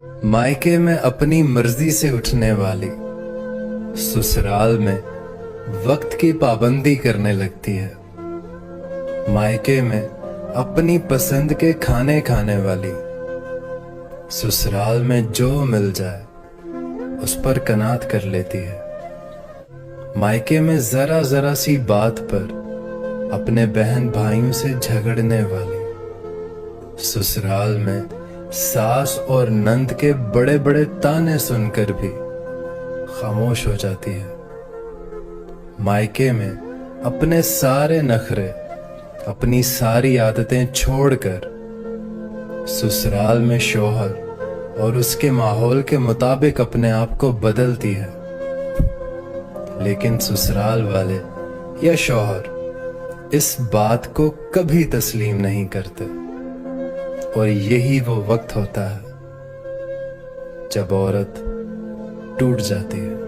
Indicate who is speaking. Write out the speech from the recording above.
Speaker 1: मायके में अपनी मर्जी से उठने वाली ससुराल में वक्त की पाबंदी करने लगती है। मायके में अपनी पसंद के खाने खाने वाली ससुराल में जो मिल जाए उस पर कनात कर लेती है। मायके में जरा जरा सी बात पर अपने बहन भाइयों से झगड़ने वाली ससुराल में सास और नंद के बड़े बड़े ताने सुनकर भी खामोश हो जाती है। मायके में अपने सारे नखरे, अपनी सारी आदतें छोड़कर ससुराल में शौहर और उसके माहौल के मुताबिक अपने आप को बदलती है। लेकिन ससुराल वाले या शौहर इस बात को कभी तस्लीम नहीं करते और यही वो वक्त होता है जब औरत टूट जाती है।